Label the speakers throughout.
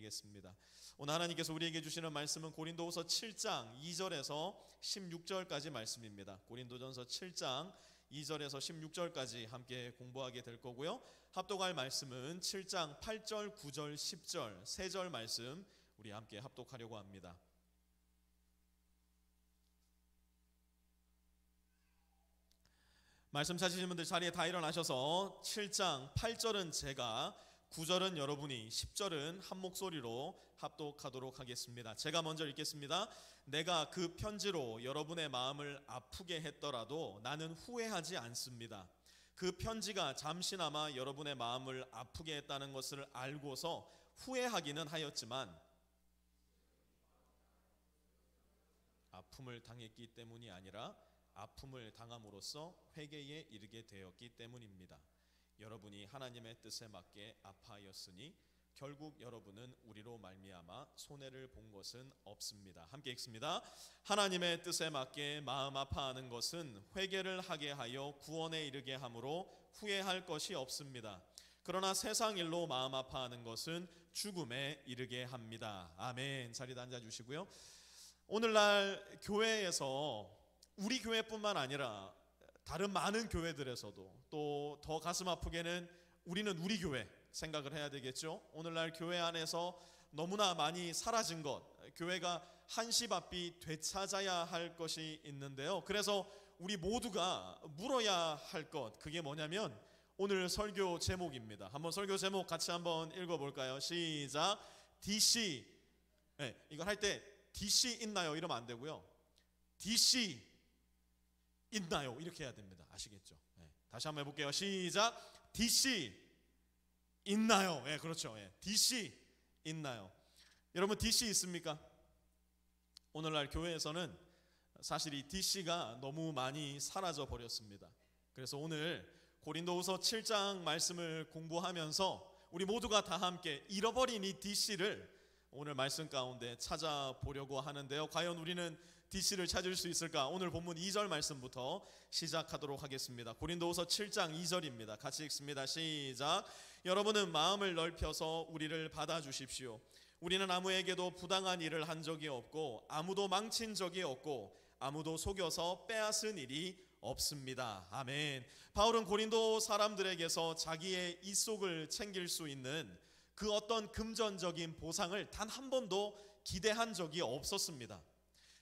Speaker 1: 드리겠습니다. 오늘 하나님께서 우리에게 주시는 말씀은 고린도후서 7장 2절에서 16절까지 말씀입니다. 고린도전서 7장 2절에서 16절까지 함께 공부하게 될 거고요. 합독할 말씀은 7장 8절, 9절, 10절 3절 말씀 우리 함께 합독하려고 합니다. 말씀 찾으신 분들 자리에 다 일어나셔서 7장 8절은 제가, 9절은 여러분이, 10절은 한 목소리로 합독하도록 하겠습니다. 제가 먼저 읽겠습니다. 내가 그 편지로 여러분의 마음을 아프게 했더라도 나는 후회하지 않습니다. 그 편지가 잠시나마 여러분의 마음을 아프게 했다는 것을 알고서 후회하기는 하였지만 아픔을 당했기 때문이 아니라 아픔을 당함으로써 회개에 이르게 되었기 때문입니다. 여러분이 하나님의 뜻에 맞게 아파하였으니 결국 여러분은 우리로 말미암아 손해를 본 것은 없습니다. 함께 읽습니다. 하나님의 뜻에 맞게 마음 아파하는 것은 회개를 하게 하여 구원에 이르게 함으로 후회할 것이 없습니다. 그러나 세상 일로 마음 아파하는 것은 죽음에 이르게 합니다. 아멘. 자리에 앉아주시고요. 오늘날 교회에서 우리 교회뿐만 아니라 다른 많은 교회들에서도 또 더 가슴 아프게는 우리는 우리 교회 생각을 해야 되겠죠. 오늘날 교회 안에서 너무나 많이 사라진 것, 교회가 한시바삐 되찾아야 할 것이 있는데요. 그래서 우리 모두가 물어야 할 것, 그게 뭐냐면 오늘 설교 제목입니다. 한번 설교 제목 같이 한번 읽어볼까요? 시작. DC. 네, 이걸 할 때 DC 있나요? 이러면 안 되고요. DC 있나요? 이렇게 해야 됩니다. 아시겠죠? 네. 다시 한번 해볼게요. 시작. DC 있나요? 네, 그렇죠. 네. DC 있나요? 여러분 DC 있습니까? 오늘날 교회에서는 사실 이 DC가 너무 많이 사라져 버렸습니다. 그래서 오늘 고린도후서 7장 말씀을 공부하면서 우리 모두가 다 함께 잃어버린 이 DC를 오늘 말씀 가운데 찾아보려고 하는데요. 과연 우리는 DC를 찾을 수 있을까? 오늘 본문 2절 말씀부터 시작하도록 하겠습니다. 고린도후서 7장 2절입니다. 같이 읽습니다. 시작. 여러분은 마음을 넓혀서 우리를 받아주십시오. 우리는 아무에게도 부당한 일을 한 적이 없고 아무도 망친 적이 없고 아무도 속여서 빼앗은 일이 없습니다. 아멘. 바울은 고린도 사람들에게서 자기의 입속을 챙길 수 있는 그 어떤 금전적인 보상을 단 한 번도 기대한 적이 없었습니다.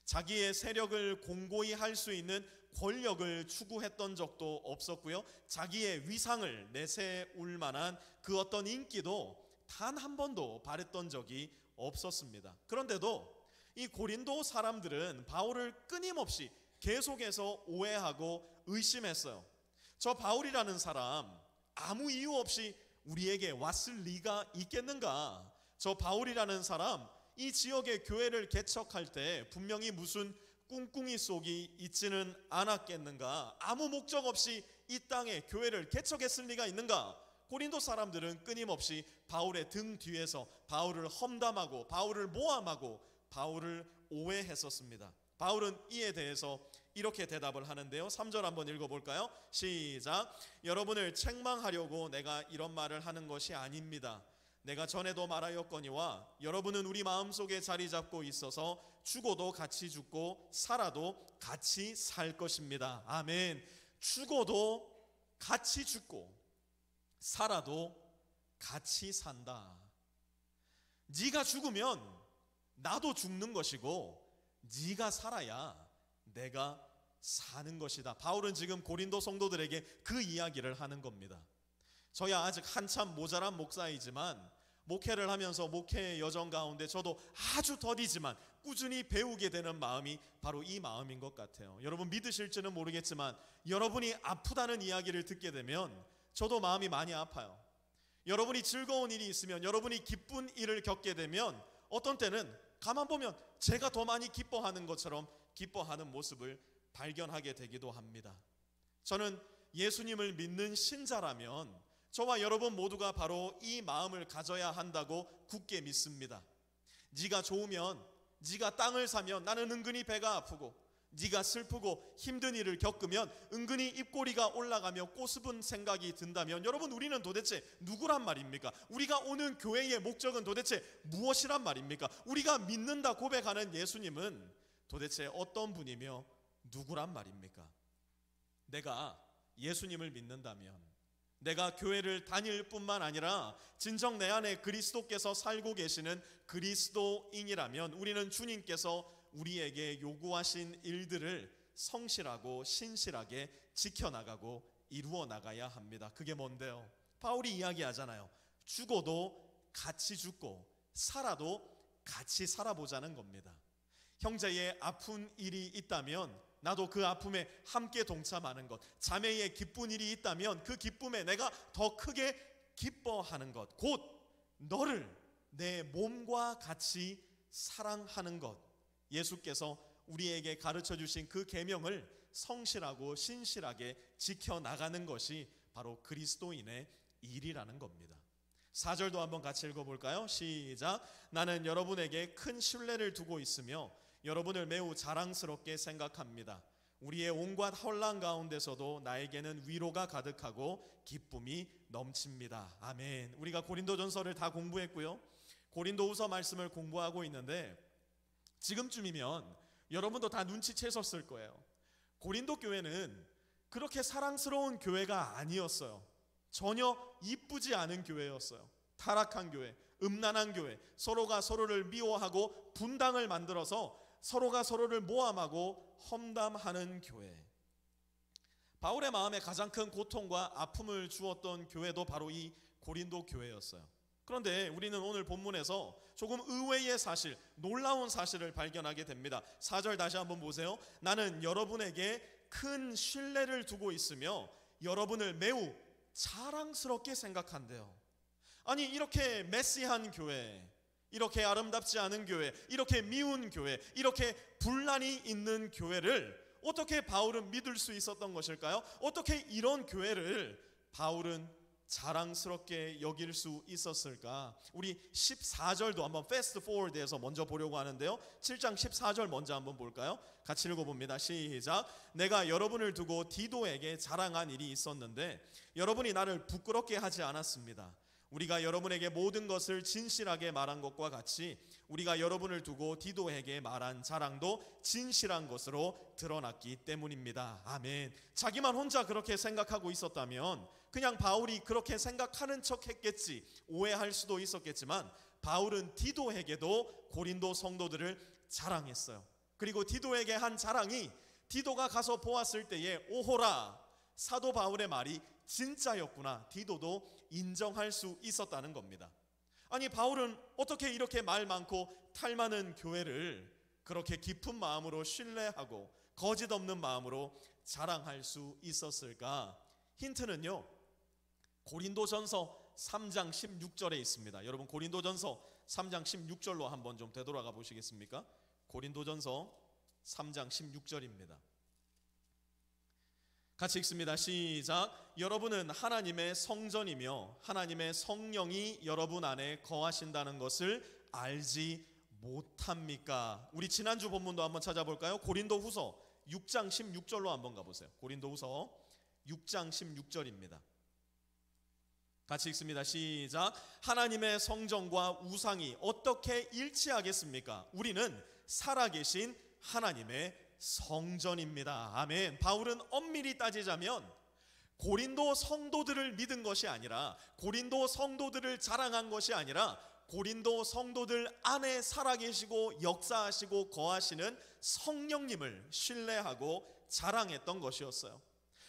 Speaker 1: 자기의 세력을 공고히 할 수 있는 권력을 추구했던 적도 없었고요. 자기의 위상을 내세울 만한 그 어떤 인기도 단 한 번도 바랬던 적이 없었습니다. 그런데도 이 고린도 사람들은 바울을 끊임없이 계속해서 오해하고 의심했어요. 저 바울이라는 사람 아무 이유 없이 우리에게 왔을 리가 있겠는가? 저 바울이라는 사람 이 지역의 교회를 개척할 때 분명히 무슨 꿍꿍이 속이 있지는 않았겠는가? 아무 목적 없이 이 땅에 교회를 개척했을 리가 있는가? 고린도 사람들은 끊임없이 바울의 등 뒤에서 바울을 험담하고 바울을 모함하고 바울을 오해했었습니다. 바울은 이에 대해서 이렇게 대답을 하는데요. 3절 한번 읽어볼까요? 시작. 여러분을 책망하려고 내가 이런 말을 하는 것이 아닙니다. 내가 전에도 말하였거니와 여러분은 우리 마음속에 자리 잡고 있어서 죽어도 같이 죽고 살아도 같이 살 것입니다. 아멘. 죽어도 같이 죽고 살아도 같이 산다. 네가 죽으면 나도 죽는 것이고 네가 살아야 내가 사는 것이다. 바울은 지금 고린도 성도들에게 그 이야기를 하는 겁니다. 저야 아직 한참 모자란 목사이지만 목회를 하면서 목회의 여정 가운데 저도 아주 더디지만 꾸준히 배우게 되는 마음이 바로 이 마음인 것 같아요. 여러분 믿으실지는 모르겠지만 여러분이 아프다는 이야기를 듣게 되면 저도 마음이 많이 아파요. 여러분이 즐거운 일이 있으면, 여러분이 기쁜 일을 겪게 되면 어떤 때는 가만 보면 제가 더 많이 기뻐하는 것처럼 기뻐하는 모습을 발견하게 되기도 합니다. 저는 예수님을 믿는 신자라면 저와 여러분 모두가 바로 이 마음을 가져야 한다고 굳게 믿습니다. 네가 좋으면, 네가 땅을 사면 나는 은근히 배가 아프고, 네가 슬프고 힘든 일을 겪으면 은근히 입꼬리가 올라가며 꼬스분 생각이 든다면 여러분, 우리는 도대체 누구란 말입니까? 우리가 오는 교회의 목적은 도대체 무엇이란 말입니까? 우리가 믿는다 고백하는 예수님은 도대체 어떤 분이며 누구란 말입니까? 내가 예수님을 믿는다면, 내가 교회를 다닐 뿐만 아니라 진정 내 안에 그리스도께서 살고 계시는 그리스도인이라면 우리는 주님께서 우리에게 요구하신 일들을 성실하고 신실하게 지켜나가고 이루어 나가야 합니다. 그게 뭔데요? 바울이 이야기하잖아요. 죽어도 같이 죽고 살아도 같이 살아보자는 겁니다. 형제의 아픈 일이 있다면 나도 그 아픔에 함께 동참하는 것, 자매의 기쁜 일이 있다면 그 기쁨에 내가 더 크게 기뻐하는 것, 곧 너를 내 몸과 같이 사랑하는 것, 예수께서 우리에게 가르쳐 주신 그 계명을 성실하고 신실하게 지켜나가는 것이 바로 그리스도인의 일이라는 겁니다. 4절도 한번 같이 읽어볼까요? 시작. 나는 여러분에게 큰 신뢰를 두고 있으며 여러분을 매우 자랑스럽게 생각합니다. 우리의 온갖 혼란 가운데서도 나에게는 위로가 가득하고 기쁨이 넘칩니다. 아멘. 우리가 고린도전서를 다 공부했고요, 고린도후서 말씀을 공부하고 있는데 지금쯤이면 여러분도 다 눈치채셨을 거예요. 고린도 교회는 그렇게 사랑스러운 교회가 아니었어요. 전혀 이쁘지 않은 교회였어요. 타락한 교회, 음란한 교회, 서로가 서로를 미워하고 분당을 만들어서 서로가 서로를 모함하고 험담하는 교회. 바울의 마음에 가장 큰 고통과 아픔을 주었던 교회도 바로 이 고린도 교회였어요. 그런데 우리는 오늘 본문에서 조금 의외의 사실, 놀라운 사실을 발견하게 됩니다. 4절 다시 한번 보세요. 나는 여러분에게 큰 신뢰를 두고 있으며 여러분을 매우 자랑스럽게 생각한대요. 아니, 이렇게 메시한 교회, 이렇게 아름답지 않은 교회, 이렇게 미운 교회, 이렇게 분란이 있는 교회를 어떻게 바울은 믿을 수 있었던 것일까요? 어떻게 이런 교회를 바울은 자랑스럽게 여길 수 있었을까? 우리 14절도 한번 패스트 포워드해서 먼저 보려고 하는데요, 7장 14절 먼저 한번 볼까요? 같이 읽어봅니다. 시작. 내가 여러분을 두고 디도에게 자랑한 일이 있었는데 여러분이 나를 부끄럽게 하지 않았습니다. 우리가 여러분에게 모든 것을 진실하게 말한 것과 같이 우리가 여러분을 두고 디도에게 말한 자랑도 진실한 것으로 드러났기 때문입니다. 아멘. 자기만 혼자 그렇게 생각하고 있었다면 그냥 바울이 그렇게 생각하는 척 했겠지, 오해할 수도 있었겠지만 바울은 디도에게도 고린도 성도들을 자랑했어요. 그리고 디도에게 한 자랑이 디도가 가서 보았을 때에 오호라, 사도 바울의 말이 진짜였구나, 디도도 인정할 수 있었다는 겁니다. 아니, 바울은 어떻게 이렇게 말 많고 탈 많은 교회를 그렇게 깊은 마음으로 신뢰하고 거짓 없는 마음으로 자랑할 수 있었을까? 힌트는요, 고린도전서 3장 16절에 있습니다. 여러분, 고린도전서 3장 16절로 한번 좀 되돌아가 보시겠습니까? 고린도전서 3장 16절입니다. 같이 읽습니다. 시작. 여러분은 하나님의 성전이며 하나님의 성령이 여러분 안에 거하신다는 것을 알지 못합니까? 우리 지난주 본문도 한번 찾아볼까요? 고린도후서 6장 16절로 한번 가보세요. 고린도후서 6장 16절입니다. 같이 읽습니다. 시작. 하나님의 성전과 우상이 어떻게 일치하겠습니까? 우리는 살아계신 하나님의 성전입니다. 아멘. 바울은 엄밀히 따지자면 고린도 성도들을 믿은 것이 아니라, 고린도 성도들을 자랑한 것이 아니라 고린도 성도들 안에 살아계시고 역사하시고 거하시는 성령님을 신뢰하고 자랑했던 것이었어요.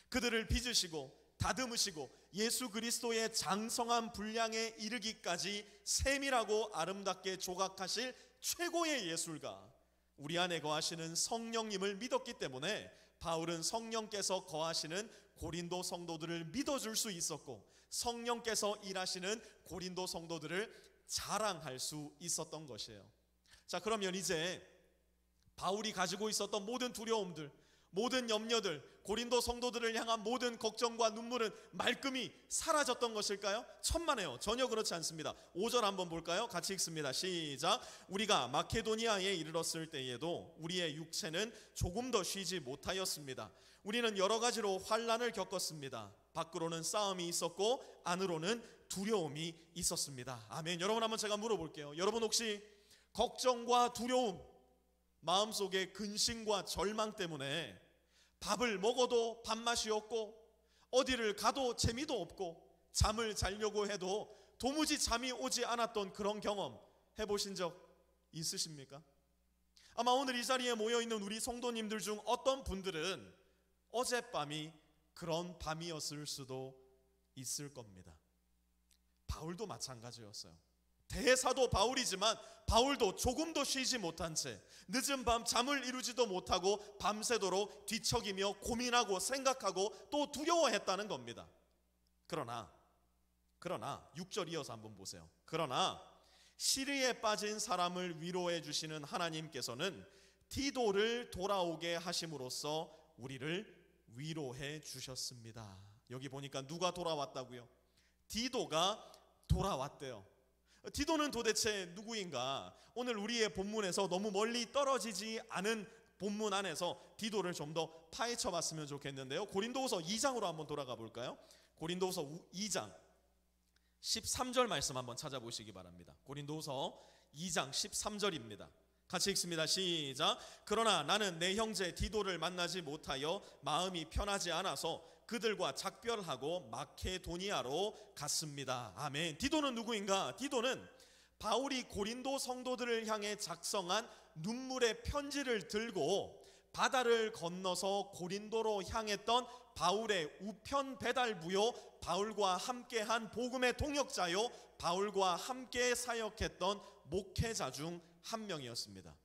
Speaker 1: 그들을 빚으시고 다듬으시고 예수 그리스도의 장성한 분량에 이르기까지 세밀하고 아름답게 조각하실 최고의 예술가, 우리 안에 거하시는 성령님을 믿었기 때문에 바울은 성령께서 거하시는 고린도 성도들을 믿어줄 수 있었고 성령께서 일하시는 고린도 성도들을 자랑할 수 있었던 것이에요. 자, 그러면 이제 바울이 가지고 있었던 모든 두려움들, 모든 염려들, 고린도 성도들을 향한 모든 걱정과 눈물은 말끔히 사라졌던 것일까요? 천만에요. 전혀 그렇지 않습니다. 5절 한번 볼까요? 같이 읽습니다. 시작. 우리가 마케도니아에 이르렀을 때에도 우리의 육체는 조금 더 쉬지 못하였습니다. 우리는 여러 가지로 환난을 겪었습니다. 밖으로는 싸움이 있었고 안으로는 두려움이 있었습니다. 아멘. 여러분, 한번 제가 물어볼게요. 여러분 혹시 걱정과 두려움, 마음속의 근심과 절망 때문에 밥을 먹어도 밥맛이 없고 어디를 가도 재미도 없고 잠을 자려고 해도 도무지 잠이 오지 않았던 그런 경험 해보신 적 있으십니까? 아마 오늘 이 자리에 모여있는 우리 성도님들 중 어떤 분들은 어젯밤이 그런 밤이었을 수도 있을 겁니다. 바울도 마찬가지였어요. 대사도 바울이지만 바울도 조금도 쉬지 못한 채 늦은 밤 잠을 이루지도 못하고 밤새도록 뒤척이며 고민하고 생각하고 또 두려워했다는 겁니다. 그러나 6절 이어서 한번 보세요. 그러나 시리에 빠진 사람을 위로해 주시는 하나님께서는 디도를 돌아오게 하심으로써 우리를 위로해 주셨습니다. 여기 보니까 누가 돌아왔다고요? 디도가 돌아왔대요. 디도는 도대체 누구인가? 오늘 우리의 본문에서 너무 멀리 떨어지지 않은 본문 안에서 디도를 좀 더 파헤쳐 봤으면 좋겠는데요. 고린도후서 2장으로 한번 돌아가 볼까요? 고린도후서 2장 13절 말씀 한번 찾아보시기 바랍니다. 고린도후서 2장 13절입니다. 같이 읽습니다. 시작. 그러나 나는 내 형제 디도를 만나지 못하여 마음이 편하지 않아서 그들과 작별하고 마케도니아로 갔습니다. 아멘. 디도는 누구인가? 디도는 바울이 고린도 성도들을 향해 작성한 눈물의 편지를 들고 바다를 건너서 고린도로 향했던 바울의 우편 배달 부요, 바울과 함께한 복음의 동역자요, 바울과 함께 사역했던 목회자 중 한 명이었습니다.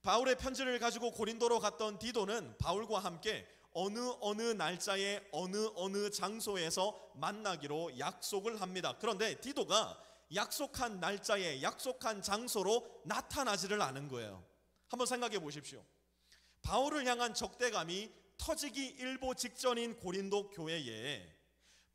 Speaker 1: 바울의 편지를 가지고 고린도로 갔던 디도는 바울과 함께 어느 날짜에 어느 장소에서 만나기로 약속을 합니다. 그런데 디도가 약속한 날짜에 약속한 장소로 나타나지를 않은 거예요. 한번 생각해 보십시오. 바울을 향한 적대감이 터지기 일보 직전인 고린도 교회에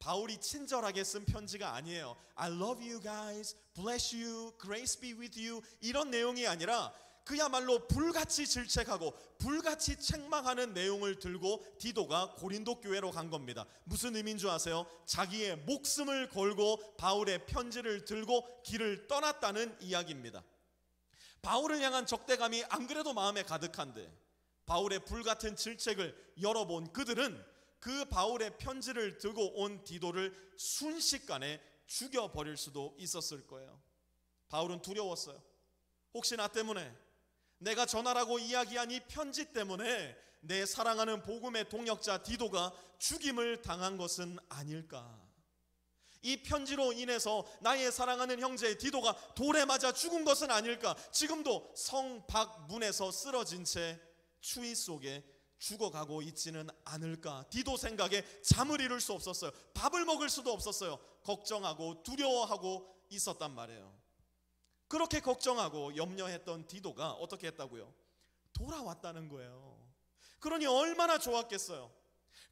Speaker 1: 바울이 친절하게 쓴 편지가 아니에요. I love you guys, bless you, grace be with you, 이런 내용이 아니라 그야말로 불같이 질책하고 불같이 책망하는 내용을 들고 디도가 고린도 교회로 간 겁니다. 무슨 의미인 줄 아세요? 자기의 목숨을 걸고 바울의 편지를 들고 길을 떠났다는 이야기입니다. 바울을 향한 적대감이 안 그래도 마음에 가득한데 바울의 불같은 질책을 열어본 그들은 그 바울의 편지를 들고 온 디도를 순식간에 죽여버릴 수도 있었을 거예요. 바울은 두려웠어요. 혹시 나 때문에, 내가 전하라고 이야기한 이 편지 때문에 내 사랑하는 복음의 동역자 디도가 죽임을 당한 것은 아닐까? 이 편지로 인해서 나의 사랑하는 형제 디도가 돌에 맞아 죽은 것은 아닐까? 지금도 성 밖 문에서 쓰러진 채 추위 속에 죽어가고 있지는 않을까? 디도 생각에 잠을 이룰 수 없었어요. 밥을 먹을 수도 없었어요. 걱정하고 두려워하고 있었단 말이에요. 그렇게 걱정하고 염려했던 디도가 어떻게 했다고요? 돌아왔다는 거예요. 그러니 얼마나 좋았겠어요.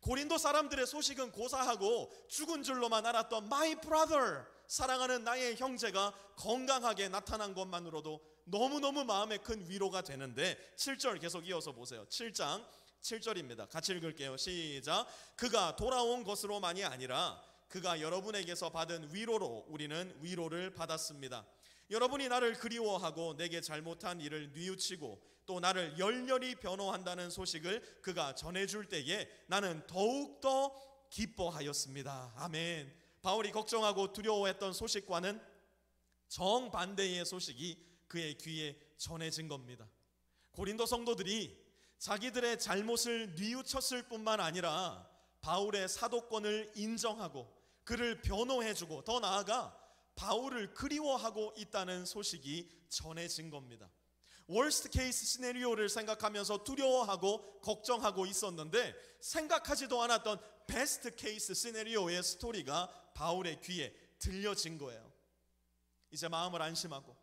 Speaker 1: 고린도 사람들의 소식은 고사하고 죽은 줄로만 알았던 my brother, 사랑하는 나의 형제가 건강하게 나타난 것만으로도 너무너무 마음에 큰 위로가 되는데 7절 계속 이어서 보세요. 7장 7절입니다. 같이 읽을게요. 시작. 그가 돌아온 것으로만이 아니라 그가 여러분에게서 받은 위로로 우리는 위로를 받았습니다. 여러분이 나를 그리워하고 내게 잘못한 일을 뉘우치고 또 나를 열렬히 변호한다는 소식을 그가 전해줄 때에 나는 더욱더 기뻐하였습니다. 아멘. 바울이 걱정하고 두려워했던 소식과는 정반대의 소식이 그의 귀에 전해진 겁니다. 고린도 성도들이 자기들의 잘못을 뉘우쳤을 뿐만 아니라 바울의 사도권을 인정하고 그를 변호해주고 더 나아가 바울을 그리워하고 있다는 소식이 전해진 겁니다. 월스트 케이스 시나리오를 생각하면서 두려워하고 걱정하고 있었는데 생각하지도 않았던 베스트 케이스 시나리오의 스토리가 바울의 귀에 들려진 거예요. 이제 마음을 안심하고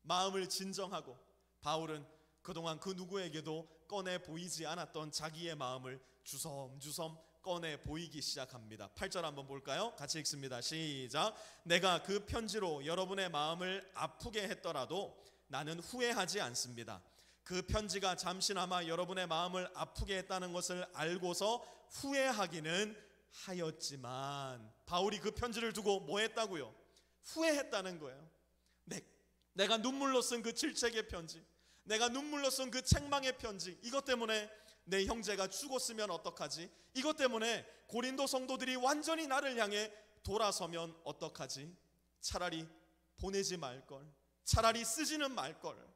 Speaker 1: 마음을 진정하고 바울은 그동안 그 누구에게도 꺼내 보이지 않았던 자기의 마음을 주섬주섬 꺼내 보이기 시작합니다. 8절 한번 볼까요? 같이 읽습니다. 시작. 내가 그 편지로 여러분의 마음을 아프게 했더라도 나는 후회하지 않습니다. 그 편지가 잠시나마 여러분의 마음을 아프게 했다는 것을 알고서 후회하기는 하였지만, 바울이 그 편지를 두고 뭐 했다고요? 후회했다는 거예요. 내가 눈물로 쓴 그 질책의 편지, 내가 눈물로 쓴 그 책망의 편지, 이것 때문에 내 형제가 죽었으면 어떡하지? 이것 때문에 고린도 성도들이 완전히 나를 향해 돌아서면 어떡하지? 차라리 보내지 말걸, 차라리 쓰지는 말걸.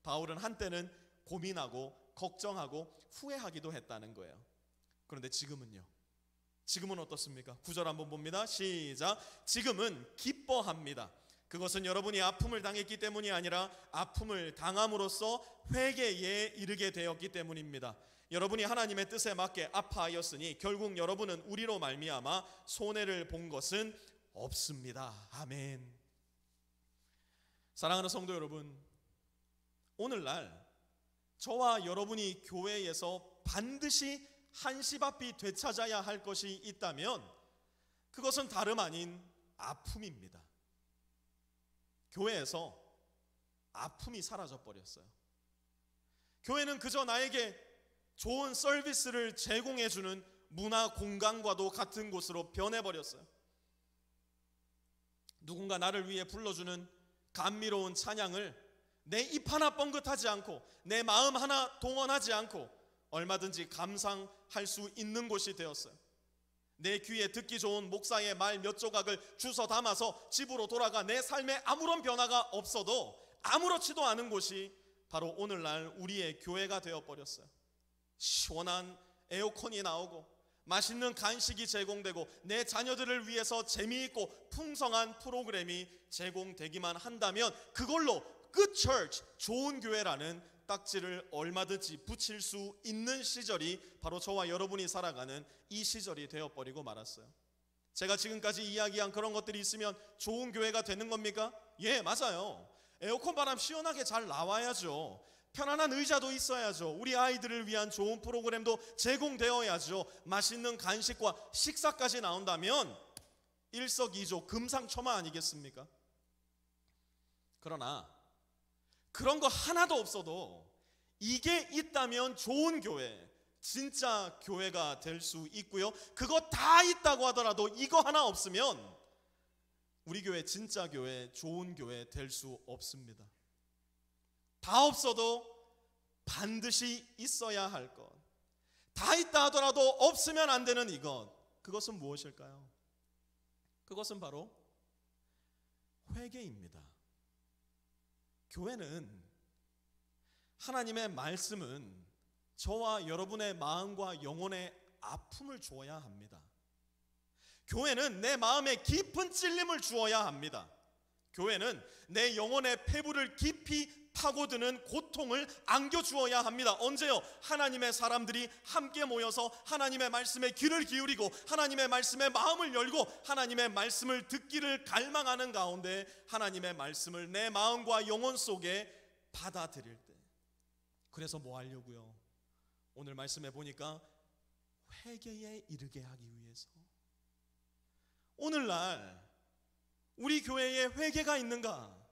Speaker 1: 바울은 한때는 고민하고 걱정하고 후회하기도 했다는 거예요. 그런데 지금은요? 지금은 어떻습니까? 9절 한번 봅니다. 시작. 지금은 기뻐합니다. 그것은 여러분이 아픔을 당했기 때문이 아니라 아픔을 당함으로써 회개에 이르게 되었기 때문입니다. 여러분이 하나님의 뜻에 맞게 아파하였으니 결국 여러분은 우리로 말미암아 손해를 본 것은 없습니다. 아멘. 사랑하는 성도 여러분, 오늘날 저와 여러분이 교회에서 반드시 한시바삐 되찾아야 할 것이 있다면 그것은 다름 아닌 아픔입니다. 교회에서 아픔이 사라져버렸어요. 교회는 그저 나에게 좋은 서비스를 제공해주는 문화 공간과도 같은 곳으로 변해버렸어요. 누군가 나를 위해 불러주는 감미로운 찬양을 내 입 하나 뻥긋하지 않고 내 마음 하나 동원하지 않고 얼마든지 감상할 수 있는 곳이 되었어요. 내 귀에 듣기 좋은 목사의 말 몇 조각을 주워 담아서 집으로 돌아가 내 삶에 아무런 변화가 없어도 아무렇지도 않은 곳이 바로 오늘날 우리의 교회가 되어버렸어요. 시원한 에어컨이 나오고 맛있는 간식이 제공되고 내 자녀들을 위해서 재미있고 풍성한 프로그램이 제공되기만 한다면 그걸로 good church, 좋은 교회라는 딱지를 얼마든지 붙일 수 있는 시절이 바로 저와 여러분이 살아가는 이 시절이 되어버리고 말았어요. 제가 지금까지 이야기한 그런 것들이 있으면 좋은 교회가 되는 겁니까? 예, 맞아요. 에어컨 바람 시원하게 잘 나와야죠. 편안한 의자도 있어야죠. 우리 아이들을 위한 좋은 프로그램도 제공되어야죠. 맛있는 간식과 식사까지 나온다면 일석이조 금상첨화 아니겠습니까? 그러나 그런 거 하나도 없어도 이게 있다면 좋은 교회, 진짜 교회가 될 수 있고요. 그거 다 있다고 하더라도 이거 하나 없으면 우리 교회 진짜 교회, 좋은 교회 될 수 없습니다. 다 없어도 반드시 있어야 할 것, 다 있다 하더라도 없으면 안 되는 이것, 그것은 무엇일까요? 그것은 바로 회개입니다. 교회는, 하나님의 말씀은 저와 여러분의 마음과 영혼의 아픔을 주어야 합니다. 교회는 내 마음에 깊은 찔림을 주어야 합니다. 교회는 내 영혼의 폐부를 깊이 파고드는 고통을 안겨주어야 합니다. 언제요? 하나님의 사람들이 함께 모여서 하나님의 말씀에 귀를 기울이고 하나님의 말씀에 마음을 열고 하나님의 말씀을 듣기를 갈망하는 가운데 하나님의 말씀을 내 마음과 영혼 속에 받아들일 때. 그래서 뭐 하려고요? 오늘 말씀해 보니까 회개에 이르게 하기 위해서. 오늘날 우리 교회에 회개가 있는가?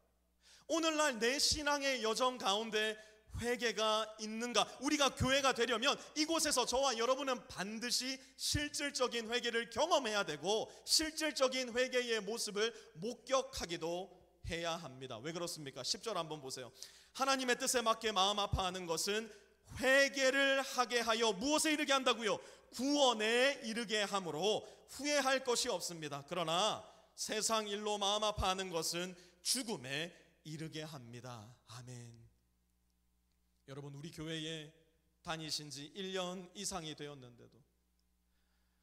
Speaker 1: 오늘날 내 신앙의 여정 가운데 회개가 있는가? 우리가 교회가 되려면 이곳에서 저와 여러분은 반드시 실질적인 회개를 경험해야 되고 실질적인 회개의 모습을 목격하기도 해야 합니다. 왜 그렇습니까? 10절 한번 보세요. 하나님의 뜻에 맞게 마음 아파하는 것은 회개를 하게 하여 무엇에 이르게 한다고요? 구원에 이르게 함으로 후회할 것이 없습니다. 그러나 세상 일로 마음 아파하는 것은 죽음에 이르게 합니다. 아멘. 여러분, 우리 교회에 다니신 지 1년 이상이 되었는데도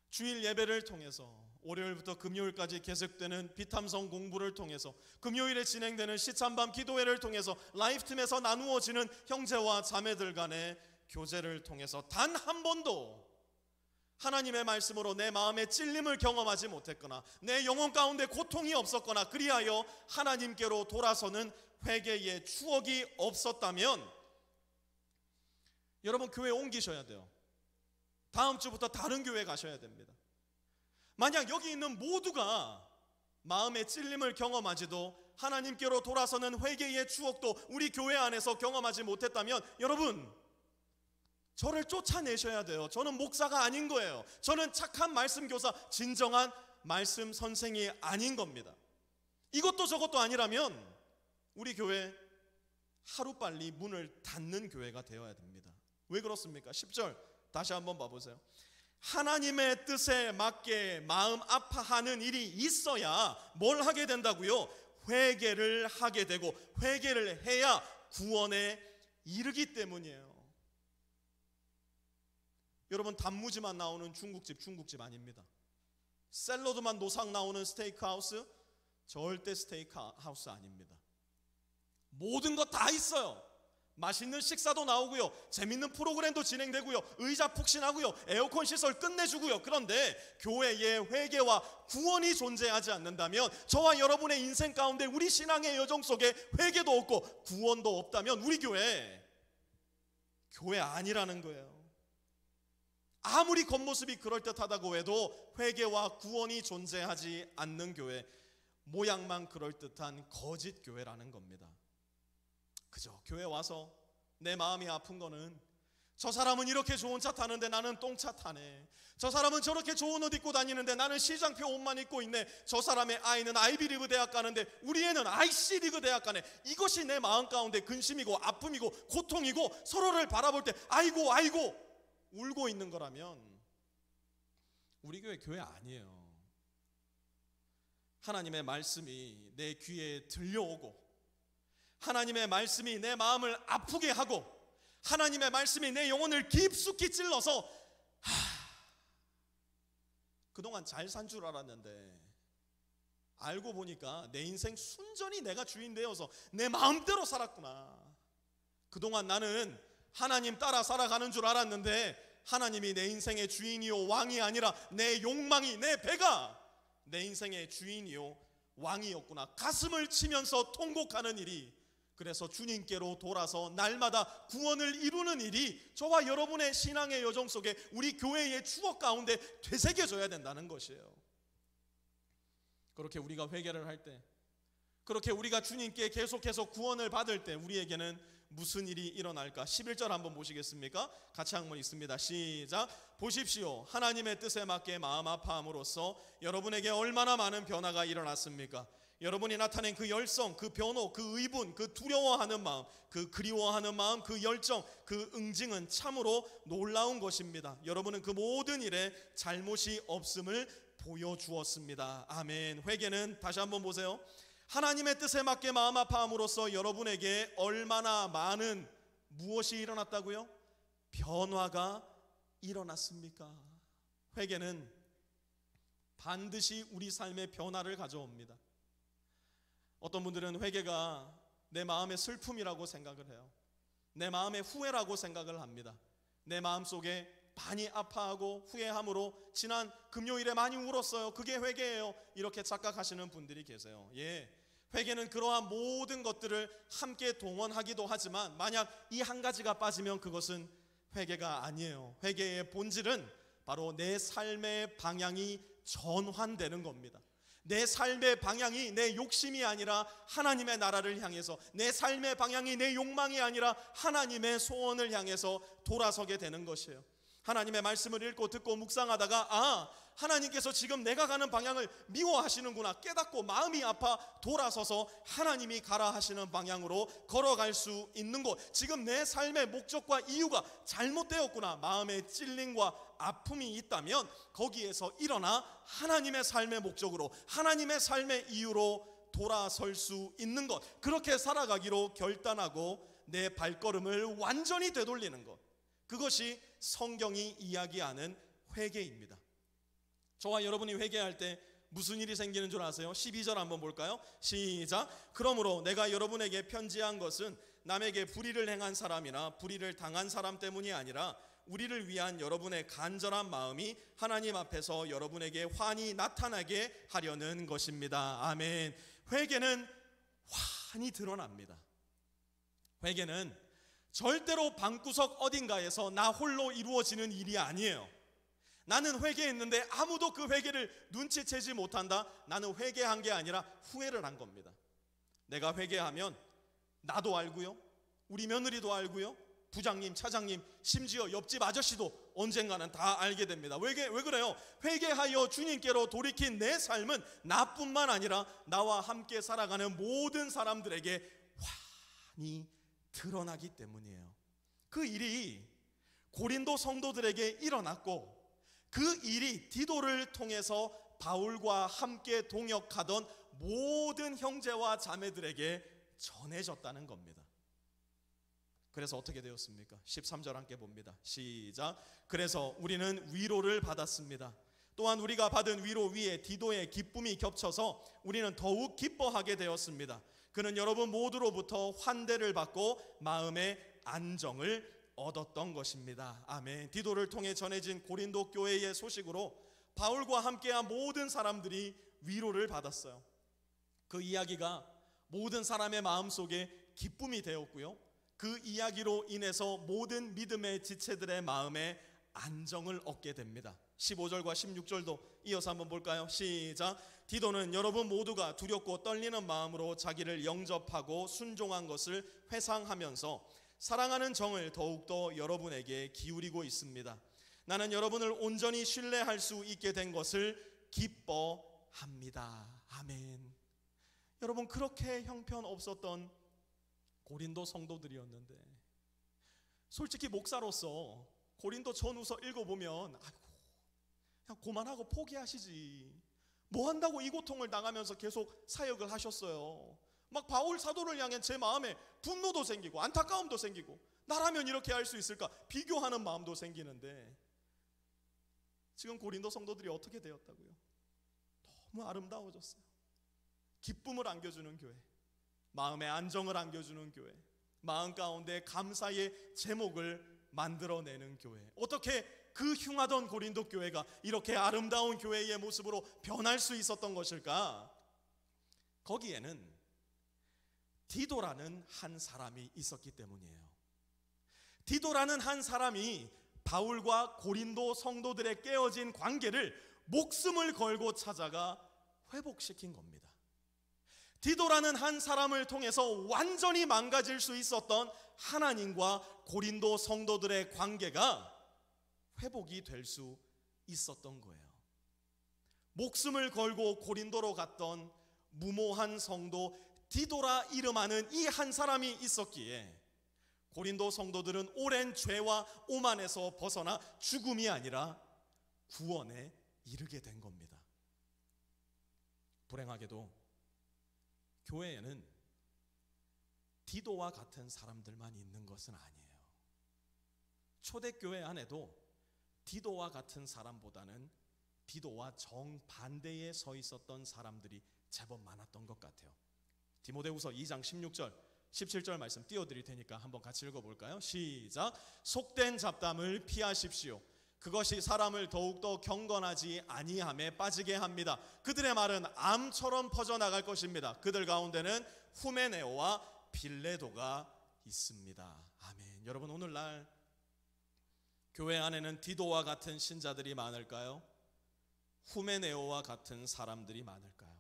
Speaker 1: 주일 예배를 통해서 월요일부터 금요일까지 계속되는 비탐성 공부를 통해서 금요일에 진행되는 시찬밤 기도회를 통해서 라이프팀에서 나누어지는 형제와 자매들 간의 교제를 통해서 단 한 번도 하나님의 말씀으로 내 마음의 찔림을 경험하지 못했거나 내 영혼 가운데 고통이 없었거나 그리하여 하나님께로 돌아서는 회개의 추억이 없었다면 여러분 교회 옮기셔야 돼요. 다음 주부터 다른 교회 가셔야 됩니다. 만약 여기 있는 모두가 마음의 찔림을 경험하지도 하나님께로 돌아서는 회개의 추억도 우리 교회 안에서 경험하지 못했다면 여러분, 저를 쫓아내셔야 돼요. 저는 목사가 아닌 거예요. 저는 착한 말씀 교사, 진정한 말씀 선생이 아닌 겁니다. 이것도 저것도 아니라면 우리 교회 하루빨리 문을 닫는 교회가 되어야 됩니다. 왜 그렇습니까? 10절 다시 한번 봐보세요. 하나님의 뜻에 맞게 마음 아파하는 일이 있어야 뭘 하게 된다고요? 회개를 하게 되고 회개를 해야 구원에 이르기 때문이에요. 여러분, 단무지만 나오는 중국집 아닙니다. 샐러드만 노상 나오는 스테이크하우스 절대 스테이크하우스 아닙니다. 모든 거 다 있어요. 맛있는 식사도 나오고요, 재밌는 프로그램도 진행되고요, 의자 푹신하고요, 에어컨 시설 끝내주고요. 그런데 교회에 회개와 구원이 존재하지 않는다면, 저와 여러분의 인생 가운데 우리 신앙의 여정 속에 회개도 없고 구원도 없다면 우리 교회 아니라는 거예요. 아무리 겉모습이 그럴듯하다고 해도 회개와 구원이 존재하지 않는 교회, 모양만 그럴듯한 거짓 교회라는 겁니다. 그죠? 교회 와서 내 마음이 아픈 거는 저 사람은 이렇게 좋은 차 타는데 나는 똥차 타네. 저 사람은 저렇게 좋은 옷 입고 다니는데 나는 시장표 옷만 입고 있네. 저 사람의 아이는 아이비리그 대학 가는데 우리 애는 IC리그 대학 가네. 이것이 내 마음 가운데 근심이고 아픔이고 고통이고 서로를 바라볼 때 아이고 울고 있는 거라면 우리 교회 아니에요. 하나님의 말씀이 내 귀에 들려오고 하나님의 말씀이 내 마음을 아프게 하고 하나님의 말씀이 내 영혼을 깊숙이 찔러서 그동안 잘 산 줄 알았는데 알고 보니까 내 인생 순전히 내가 주인 되어서 내 마음대로 살았구나. 그동안 나는 하나님 따라 살아가는 줄 알았는데 하나님이 내 인생의 주인이요 왕이 아니라 내 욕망이, 내 배가 내 인생의 주인이요 왕이었구나. 가슴을 치면서 통곡하는 일이, 그래서 주님께로 돌아서 날마다 구원을 이루는 일이 저와 여러분의 신앙의 여정 속에 우리 교회의 추억 가운데 되새겨져야 된다는 것이에요. 그렇게 우리가 회개를 할 때, 그렇게 우리가 주님께 계속해서 구원을 받을 때 우리에게는 무슨 일이 일어날까? 11절 한번 보시겠습니까? 같이 한번 읽습니다. 시작. 보십시오. 하나님의 뜻에 맞게 마음 아파함으로써 여러분에게 얼마나 많은 변화가 일어났습니까? 여러분이 나타낸 그 열성, 그 변호, 그 의분, 그 두려워하는 마음, 그 그리워하는 마음, 그 열정, 그 응징은 참으로 놀라운 것입니다. 여러분은 그 모든 일에 잘못이 없음을 보여주었습니다. 아멘. 회개는 다시 한번 보세요. 하나님의 뜻에 맞게 마음 아파함으로써 여러분에게 얼마나 많은 무엇이 일어났다고요? 변화가 일어났습니까? 회개는 반드시 우리 삶의 변화를 가져옵니다. 어떤 분들은 회개가 내 마음의 슬픔이라고 생각을 해요. 내 마음의 후회라고 생각을 합니다. 내 마음속에 많이 아파하고 후회함으로 지난 금요일에 많이 울었어요. 그게 회개예요. 이렇게 착각하시는 분들이 계세요. 예, 회개는 그러한 모든 것들을 함께 동원하기도 하지만 만약 이 한 가지가 빠지면 그것은 회개가 아니에요. 회개의 본질은 바로 내 삶의 방향이 전환되는 겁니다. 내 삶의 방향이 내 욕심이 아니라 하나님의 나라를 향해서, 내 삶의 방향이 내 욕망이 아니라 하나님의 소원을 향해서 돌아서게 되는 것이에요. 하나님의 말씀을 읽고 듣고 묵상하다가 하나님께서 지금 내가 가는 방향을 미워하시는구나 깨닫고 마음이 아파 돌아서서 하나님이 가라 하시는 방향으로 걸어갈 수 있는 곳, 지금 내 삶의 목적과 이유가 잘못되었구나, 마음의 찔림과 아픔이 있다면 거기에서 일어나 하나님의 삶의 목적으로, 하나님의 삶의 이유로 돌아설 수 있는 것, 그렇게 살아가기로 결단하고 내 발걸음을 완전히 되돌리는 것, 그것이 성경이 이야기하는 회개입니다. 저와 여러분이 회개할 때 무슨 일이 생기는 줄 아세요? 12절 한번 볼까요? 시작. 그러므로 내가 여러분에게 편지한 것은 남에게 불의를 행한 사람이나 불의를 당한 사람 때문이 아니라 우리를 위한 여러분의 간절한 마음이 하나님 앞에서 여러분에게 환히 나타나게 하려는 것입니다. 아멘. 회개는 환히 드러납니다. 회개는 절대로 방구석 어딘가에서 나 홀로 이루어지는 일이 아니에요. 나는 회개했는데 아무도 그 회개를 눈치채지 못한다. 나는 회개한 게 아니라 후회를 한 겁니다. 내가 회개하면 나도 알고요, 우리 며느리도 알고요, 부장님, 차장님, 심지어 옆집 아저씨도 언젠가는 다 알게 됩니다. 왜 그래요? 회개하여 주님께로 돌이킨 내 삶은 나뿐만 아니라 나와 함께 살아가는 모든 사람들에게 환히 드러나기 때문이에요. 그 일이 고린도 성도들에게 일어났고, 그 일이 디도를 통해서 바울과 함께 동역하던 모든 형제와 자매들에게 전해졌다는 겁니다. 그래서 어떻게 되었습니까? 13절 함께 봅니다. 시작. 그래서 우리는 위로를 받았습니다. 또한 우리가 받은 위로 위에 디도의 기쁨이 겹쳐서 우리는 더욱 기뻐하게 되었습니다. 그는 여러분 모두로부터 환대를 받고 마음의 안정을 얻었던 것입니다. 아멘. 디도를 통해 전해진 고린도 교회의 소식으로 바울과 함께한 모든 사람들이 위로를 받았어요. 그 이야기가 모든 사람의 마음속에 기쁨이 되었고요, 그 이야기로 인해서 모든 믿음의 지체들의 마음에 안정을 얻게 됩니다. 15절과 16절도 이어서 한번 볼까요? 시작. 디도는 여러분 모두가 두렵고 떨리는 마음으로 자기를 영접하고 순종한 것을 회상하면서 사랑하는 정을 더욱더 여러분에게 기울이고 있습니다. 나는 여러분을 온전히 신뢰할 수 있게 된 것을 기뻐합니다. 아멘. 여러분, 그렇게 형편없었던 고린도 성도들이었는데, 솔직히 목사로서 고린도 전후서 읽어보면 아이고, 그냥 그만하고 포기하시지, 뭐 한다고 이 고통을 당하면서 계속 사역을 하셨어요. 막 바울 사도를 향해 제 마음에 분노도 생기고 안타까움도 생기고, 나라면 이렇게 할 수 있을까 비교하는 마음도 생기는데, 지금 고린도 성도들이 어떻게 되었다고요? 너무 아름다워졌어요. 기쁨을 안겨주는 교회, 마음의 안정을 안겨주는 교회, 마음 가운데 감사의 제목을 만들어내는 교회. 어떻게 그 흉하던 고린도 교회가 이렇게 아름다운 교회의 모습으로 변할 수 있었던 것일까? 거기에는 디도라는 한 사람이 있었기 때문이에요. 디도라는 한 사람이 바울과 고린도 성도들의 깨어진 관계를 목숨을 걸고 찾아가 회복시킨 겁니다. 디도라는 한 사람을 통해서 완전히 망가질 수 있었던 하나님과 고린도 성도들의 관계가 회복이 될 수 있었던 거예요. 목숨을 걸고 고린도로 갔던 무모한 성도 디도라 이름하는 이 한 사람이 있었기에 고린도 성도들은 오랜 죄와 오만에서 벗어나 죽음이 아니라 구원에 이르게 된 겁니다. 불행하게도 교회에는 디도와 같은 사람들만 있는 것은 아니에요. 초대교회 안에도 디도와 같은 사람보다는 디도와 정반대에 서 있었던 사람들이 제법 많았던 것 같아요. 디모데후서 2장 16절 17절 말씀 띄워드릴 테니까 한번 같이 읽어볼까요? 시작. 속된 잡담을 피하십시오. 그것이 사람을 더욱더 경건하지 아니함에 빠지게 합니다. 그들의 말은 암처럼 퍼져나갈 것입니다. 그들 가운데는 후메네오와 빌레도가 있습니다. 아멘. 여러분, 오늘날 교회 안에는 디도와 같은 신자들이 많을까요? 후메네오와 같은 사람들이 많을까요?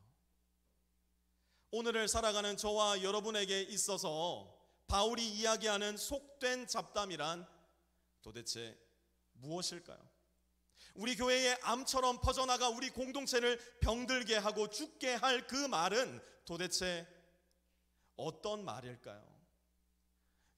Speaker 1: 오늘을 살아가는 저와 여러분에게 있어서 바울이 이야기하는 속된 잡담이란 도대체 무엇일까요? 우리 교회의 암처럼 퍼져나가 우리 공동체를 병들게 하고 죽게 할 그 말은 도대체 어떤 말일까요?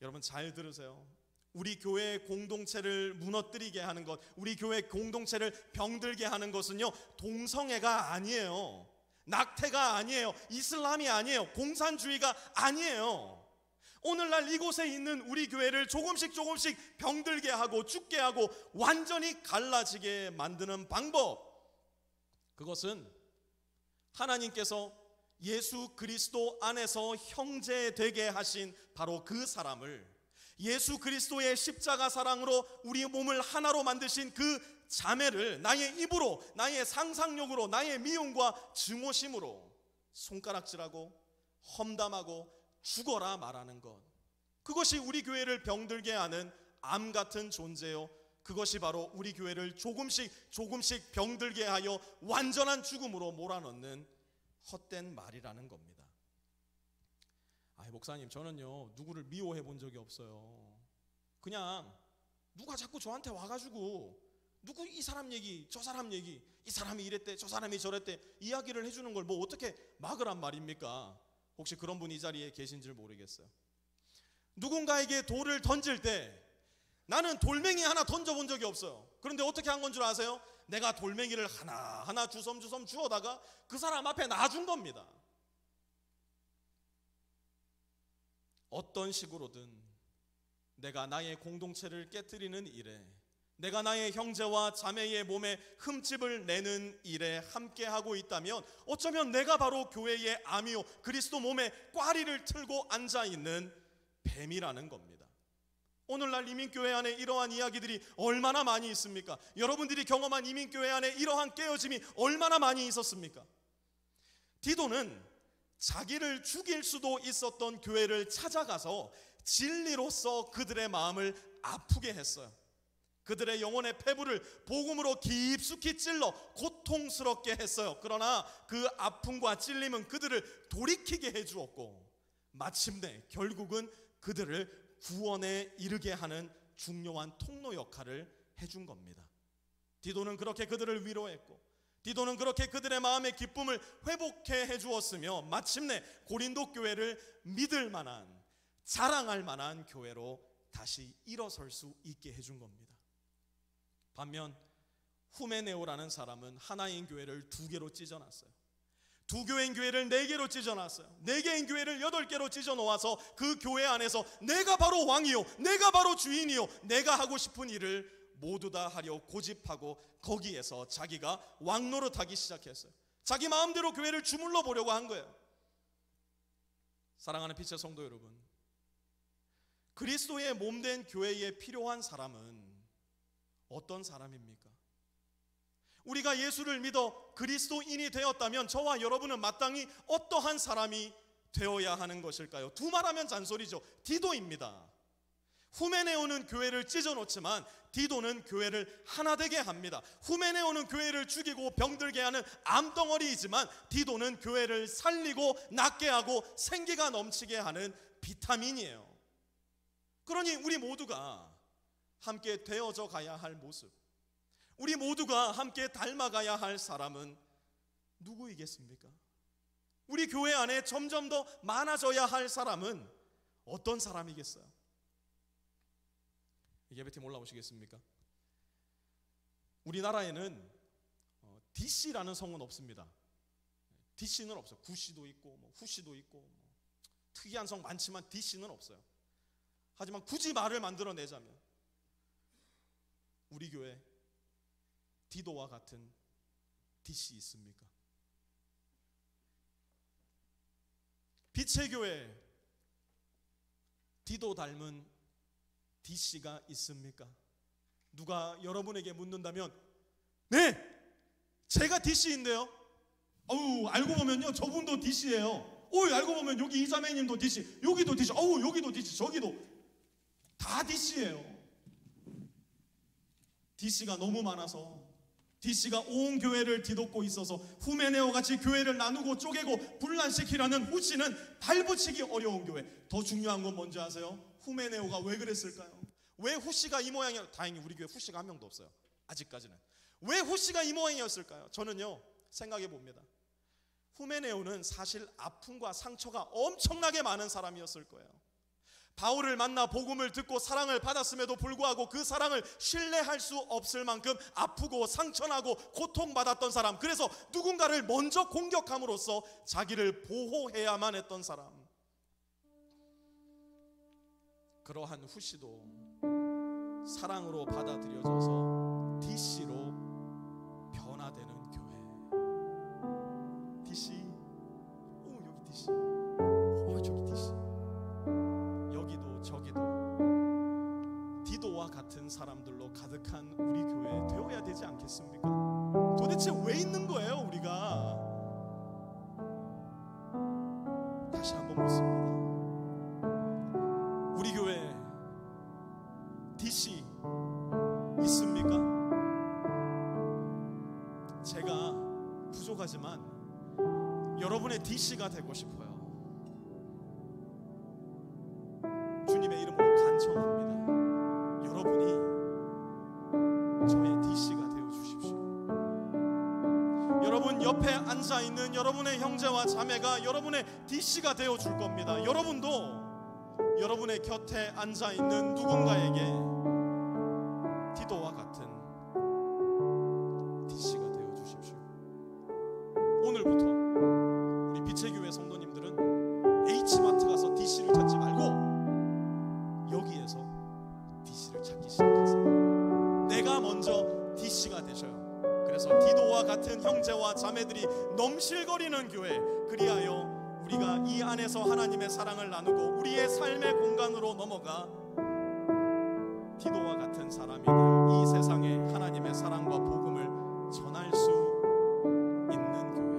Speaker 1: 여러분 잘 들으세요. 우리 교회의 공동체를 무너뜨리게 하는 것, 우리 교회 공동체를 병들게 하는 것은요, 동성애가 아니에요. 낙태가 아니에요. 이슬람이 아니에요. 공산주의가 아니에요. 오늘날 이곳에 있는 우리 교회를 조금씩 병들게 하고 죽게 하고 완전히 갈라지게 만드는 방법, 그것은 하나님께서 예수 그리스도 안에서 형제 되게 하신 바로 그 사람을, 예수 그리스도의 십자가 사랑으로 우리 몸을 하나로 만드신 그 자매를 나의 입으로, 나의 상상력으로, 나의 미움과 증오심으로 손가락질하고 험담하고 죽어라 말하는 것,
Speaker 2: 그것이 우리 교회를 병들게 하는 암 같은 존재요, 그것이 바로 우리 교회를 조금씩 병들게 하여 완전한 죽음으로 몰아넣는 헛된 말이라는 겁니다. 목사님, 저는요 누구를 미워해 본 적이 없어요. 그냥 누가 자꾸 저한테 와가지고 누구 이 사람 얘기 저 사람 얘기, 이 사람이 이랬대 저 사람이 저랬대 이야기를 해주는 걸 뭐 어떻게 막으란 말입니까? 혹시 그런 분이 이 자리에 계신 줄 모르겠어요. 누군가에게 돌을 던질 때 나는 돌멩이 하나 던져본 적이 없어요. 그런데 어떻게 한 건 줄 아세요? 내가 돌멩이를 하나하나 주섬주섬 주워다가 그 사람 앞에 놔준 겁니다. 어떤 식으로든 내가 나의 공동체를 깨뜨리는 일에, 내가 나의 형제와 자매의 몸에 흠집을 내는 일에 함께하고 있다면 어쩌면 내가 바로 교회의 암이요 그리스도 몸에 꽈리를 틀고 앉아있는 뱀이라는 겁니다. 오늘날 이민교회 안에 이러한 이야기들이 얼마나 많이 있습니까? 여러분들이 경험한 이민교회 안에 이러한 깨어짐이 얼마나 많이 있었습니까? 디도는 자기를 죽일 수도 있었던 교회를 찾아가서 진리로서 그들의 마음을 아프게 했어요. 그들의 영혼의 폐부를 복음으로 깊숙이 찔러 고통스럽게 했어요. 그러나 그 아픔과 찔림은 그들을 돌이키게 해주었고 마침내 결국은 그들을 구원에 이르게 하는 중요한 통로 역할을 해준 겁니다. 디도는 그렇게 그들을 위로했고, 디도는 그렇게 그들의 마음의 기쁨을 회복해 해주었으며 마침내 고린도 교회를 믿을 만한, 자랑할 만한 교회로 다시 일어설 수 있게 해준 겁니다. 반면 후메네오라는 사람은 하나인 교회를 2개로 찢어놨어요. 2교회인 교회를 4개로 찢어놨어요. 4개인 교회를 8개로 찢어놓아서 그 교회 안에서 내가 바로 왕이요, 내가 바로 주인이요, 내가 하고 싶은 일을 모두 다 하려 고집하고 거기에서 자기가 왕노릇하기 시작했어요. 자기 마음대로 교회를 주물러 보려고 한 거예요. 사랑하는 빛의 성도 여러분, 그리스도의 몸된 교회에 필요한 사람은 어떤 사람입니까? 우리가 예수를 믿어 그리스도인이 되었다면 저와 여러분은 마땅히 어떠한 사람이 되어야 하는 것일까요? 두말하면 잔소리죠. 디도입니다. 후메네오는 교회를 찢어놓지만 디도는 교회를 하나 되게 합니다. 후메네오는 교회를 죽이고 병들게 하는 암덩어리이지만 디도는 교회를 살리고 낫게 하고 생기가 넘치게 하는 비타민이에요. 그러니 우리 모두가 함께 되어져 가야 할 모습, 우리 모두가 함께 닮아가야 할 사람은 누구이겠습니까? 우리 교회 안에 점점 더 많아져야 할 사람은 어떤 사람이겠어요? 예배팀 올라오시겠습니까? 우리나라에는 DC라는 성은 없습니다. DC는 없어요. 구씨도 있고 후씨도 있고 특이한 성 많지만 DC는 없어요. 하지만 굳이 말을 만들어내자면 우리 교회 디도와 같은 DC 있습니까? 빛의 교회 디도 닮은 DC가 있습니까? 누가 여러분에게 묻는다면 네! 제가 DC인데요. 알고 보면요 저분도 DC예요. 알고 보면 여기 이자매님도 DC, 여기도 DC, 여기도 DC, 저기도 다 DC예요. DC가 너무 많아서 DC가 온 교회를 뒤덮고 있어서 후메네오 같이 교회를 나누고 쪼개고 분란시키라는 후씨는 발붙이기 어려운 교회. 더 중요한 건 뭔지 아세요? 후메네오가 왜 그랬을까요? 왜 후씨가 이 모양이야? 다행히 우리 교회 후씨가 한 명도 없어요. 아직까지는. 왜 후씨가 이 모양이었을까요? 저는요 생각해 봅니다. 후메네오는 사실 아픔과 상처가 엄청나게 많은 사람이었을 거예요. 바울을 만나 복음을 듣고 사랑을 받았음에도 불구하고 그 사랑을 신뢰할 수 없을 만큼 아프고 상처나고 고통받았던 사람, 그래서 누군가를 먼저 공격함으로써 자기를 보호해야만 했던 사람. 그러한 후씨도 사랑으로 받아들여져서 DC로 변화되는 교회. DC, 여기 DC, 저기 DC, 여기도 저기도 디도와 같은 사람들로 가득한 우리 교회 되어야 되지 않겠습니까? 도대체 왜 있는 거예요 우리가? 다시 한번 묻습니다. 우리 교회 DC이 있습니까? 제가 부족하지만 여러분의 DC가 되고 싶어요. 주님의 이름으로 간청합니다. 여러분이 저의 DC가 되어 주십시오. 여러분 옆에 앉아 있는 여러분의 형제와 자매가 여러분의 DC가 되어 줄 겁니다. 여러분도 여러분의 곁에 앉아 있는 누군가에게 디도와 같은 DC가 되어 주십시오. 오늘부터 우리 빛의 교회 성도님들은 H마트 가서 DC를 찾지 말고 여기에서 DC를 찾기 시작하세요. 내가 먼저 DC가 되셔요. 그래서 디도와 같은 형제와 자매들이 넘실거리는 교회, 그리하여 우리가 이 안에서 하나님의 사랑을 나누고 우리의 삶의 공간으로 넘어가 디도와 같은 사람이 되어 이 세상에 하나님의 사랑과 복음을 전할 수 있는 교회.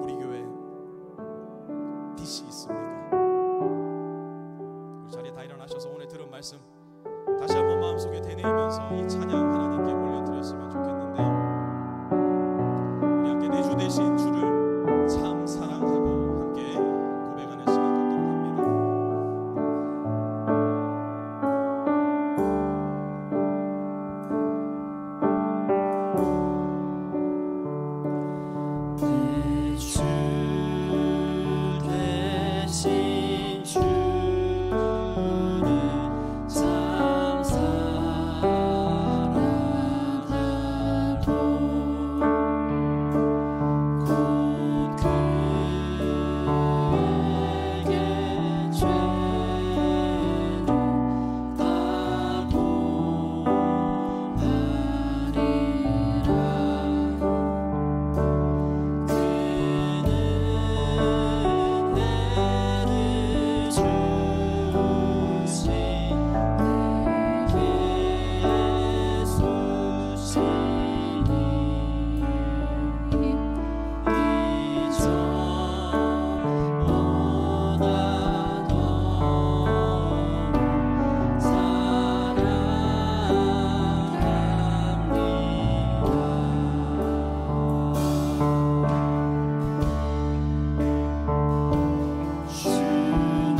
Speaker 2: 우리 교회 DC 있습니까? 우리 자리에 다 일어나셔서 오늘 들은 말씀 다시 한번 마음속에 되뇌이면서 이 찬양 하나님께 올려드렸으면 좋겠는데요. 우리 함께 내 주 되신 주를 참 사랑하고 함께 고백하는 시간 갖도록 합니다.
Speaker 3: 내 주 되신 주를 참 사랑하고 곧 그에게 죄를 다 고하리라. 은혜를 주신 내게 예수시니 이전보다 더 사랑합니다. 주만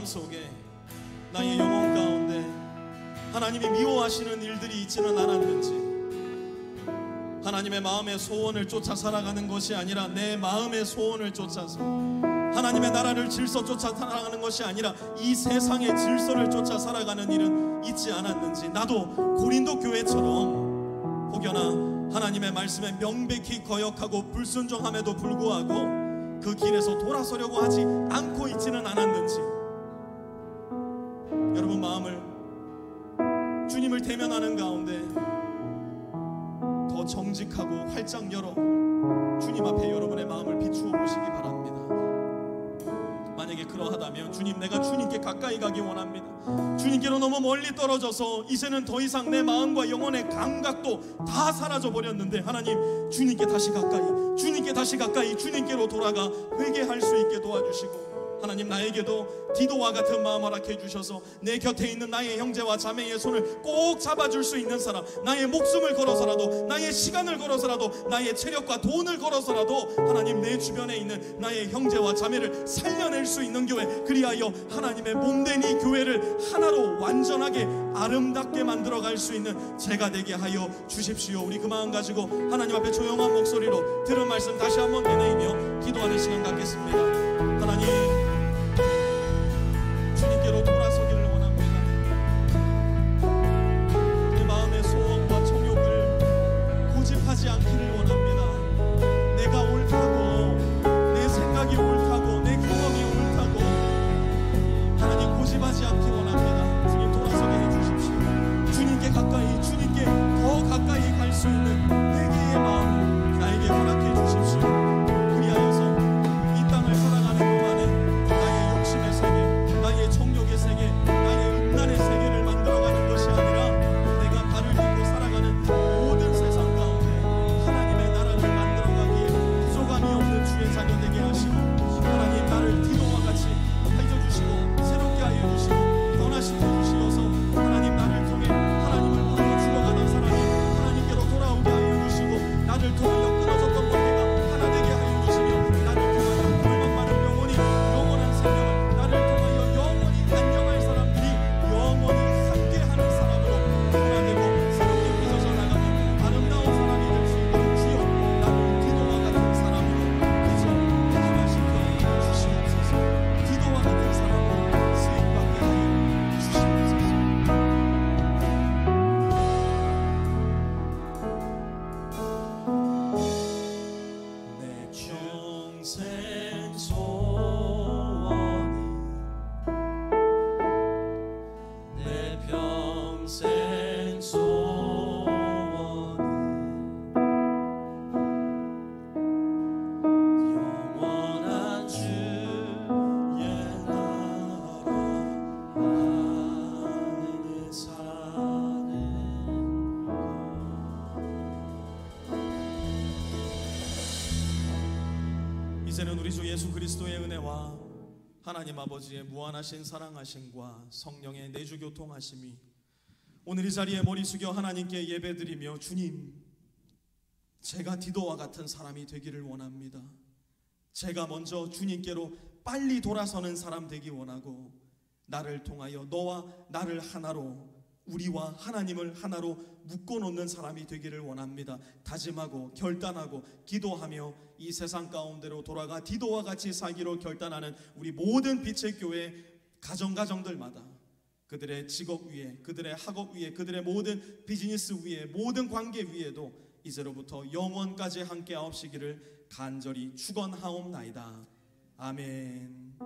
Speaker 2: 속에, 나의 영혼 가운데 하나님이 미워하시는 일들이 있지는 않았는지, 하나님의 마음의 소원을 쫓아 살아가는 것이 아니라 내 마음의 소원을 쫓아서, 하나님의 나라를 질서 쫓아 살아가는 것이 아니라 이 세상의 질서를 쫓아 살아가는 일은 있지 않았는지, 나도 고린도 교회처럼 혹여나 하나님의 말씀에 명백히 거역하고 불순종함에도 불구하고 그 길에서 돌아서려고 하지 않고 있지는 않았는지, 여러분 마음을 주님을 대면하는 가운데 더 정직하고 활짝 열어 주님 앞에 여러분의 마음을 비추어 보시기 바랍니다. 만약에 그러하다면, 주님, 내가 주님께 가까이 가기 원합니다. 주님께로 너무 멀리 떨어져서 이제는 더 이상 내 마음과 영혼의 감각도 다 사라져 버렸는데, 하나님, 주님께 다시 가까이, 주님께 다시 가까이, 주님께로 돌아가 회개할 수 있게 도와주시고, 하나님, 나에게도 디도와 같은 마음 허락해 주셔서 내 곁에 있는 나의 형제와 자매의 손을 꼭 잡아줄 수 있는 사람, 나의 목숨을 걸어서라도, 나의 시간을 걸어서라도, 나의 체력과 돈을 걸어서라도 하나님, 내 주변에 있는 나의 형제와 자매를 살려낼 수 있는 교회, 그리하여 하나님의 몸된 이 교회를 하나로 완전하게 아름답게 만들어갈 수 있는 제가 되게 하여 주십시오. 우리 그 마음 가지고 하나님 앞에 조용한 목소리로 들은 말씀 다시 한번 되뇌이며 기도하는 시간 갖겠습니다. 하나님, 주님께로 돌아서기를 원합니다. 내 마음의 소원과 정욕을 고집하지 않기를 원합니다. 내가 옳다고, 내 생각이 옳다고, 내 경험이 옳다고 하나님 고집하지 않기 원합니다. 주님, 돌아서게 해주십시오. 주님께 가까이, 주님께 더 가까이 갈 수 있는 회개의 마음을 나에게 허락해 주십시오. 그리하여서 이 땅을 살아가는 동안에 나의 욕심의 세계, 나의 정욕의 세계, 나의 음란의 세계를 만들어가는 것이 아니라 내가 발을 딛고 살아가는 모든 세상 가운데 하나님의 나라를 만들어가기에 부족함이 없는 주의 자녀 되게 하시고, 하나님, 나를 디도와 같이 해주시고 새롭게 하여 주시고 변화시켜 주시어서 하나님, 나를 통해 하나님을 모르고 죽어가는 사람이 하나님께로 돌아오게 하여 주시고, 나를 통하여 끊어졌던 관계가 하나 되게 하여 주시며, 나를 통하여 불만 많은 영혼이 영원한 생명을, 나를 통하여 영원히 안녕할 사람들이 영원히 함께하는 사람으로 변화되고 새롭게 빚어져 나가는 아름다운 사람이 될 수 있도록 주여, 나를 디도와 같은 사람으로 빚어 변화시켜 주시옵소서. 디도와 같은 사람으로 쓰임받게 하여 주시옵소서. 내 평생 소원이, 내 평생 소원이 영원한 주의 나라 안에 사는 이제는 우리 주 예수 그리스도의 은혜와 하나님 아버지의 무한하신 사랑하심과 성령의 내주 교통하심이 오늘 이 자리에 머리 숙여 하나님께 예배드리며, 주님, 제가 디도와 같은 사람이 되기를 원합니다. 제가 먼저 주님께로 빨리 돌아서는 사람 되기 원하고, 나를 통하여 너와 나를 하나로, 우리와 하나님을 하나로 묶어놓는 사람이 되기를 원합니다. 다짐하고 결단하고 기도하며 이 세상 가운데로 돌아가 디도와 같이 살기로 결단하는 우리 모든 빛의 교회 가정들마다, 그들의 직업 위에, 그들의 학업 위에, 그들의 모든 비즈니스 위에, 모든 관계 위에도 이제로부터 영원까지 함께 하옵시기를 간절히 축원하옵나이다. 아멘.